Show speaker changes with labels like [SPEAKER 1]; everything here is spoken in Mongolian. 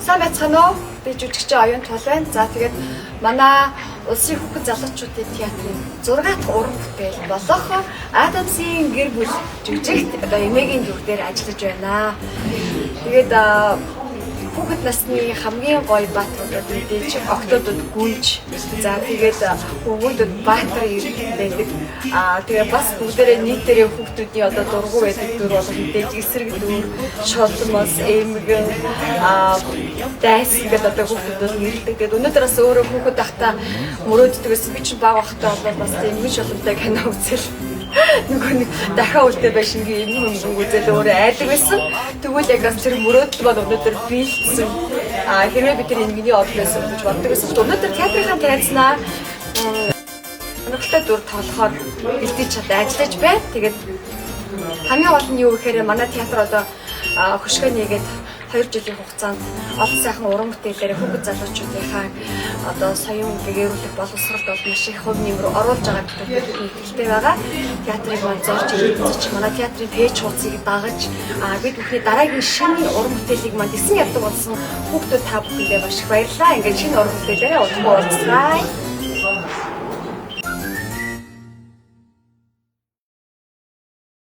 [SPEAKER 1] Сайн байцгаана уу? Би жүжигч Оюун Тул байна. За тэгээд манай улсын хүүхэд залуучуудын театрын 6 дахь уран бүтээл болох Адамсын гэр бүл жүжигт одоо эмээгийн дүр дээр ажиллаж байна. Тэгээд хүүхэд насны хамгийн гоё баатруудад мэдээж октодод гүнж. За тэгээд хүүхдүүд баатар байдаг. Тэгээ бас бүгдээрээ нийтээрээ хүүхдүүдийн одоо дургу байдаг дүр бол мэдээж эсрэг дүр, шолмос, эмгэн, дайс гэдэг одоо хүүхдүүд нэрдэг. Тэгээд өнөөдөр бас өөрөө хүүхэд ахта мөрөөддөг гэсэн би ч баг ахта бол бас эмгэн шолмотой кино үзэл. Нөгөө нэг дахиад үлдээ байшингийн эмгэн үзэл өөрөө айдаг байсан. Тэгвэл яг бас тэр мөрөөдөл бол өнөөдөр биелсэн. Хэрвээ бид тэр эмгэний од байсан гэж боддог байсан. Өнөөдөр театрынхаа танилцнаа өнөختөө дүр тоглохоор бэлдэж чадаа ажиллаж байна. Тэгээд хамгийн гол нь юу гэхээр манай театр одоо хөшгөө нэгээд 2 жилийн хугацаанд олон сайхан уран бүтээлээр хүүхэд залуучуудынхаа одоо соён гэрүүлэх боловсролд бол маш их хувь нэмэр оруулж байгаа гэдэг итгэлтэй байгаа. Театрыг маань зорж ирээдүйч манай театрын пэйж хуудсыг дагаж бид бүхний дараагийн шинэ уран бүтээлийг маань дэсэн явдаг болсон хүүхдүүд та бүхэндээ маш их баярлалаа. Ингээд шинэ уран бүтээлээрээ удахгүй уулзцгаая.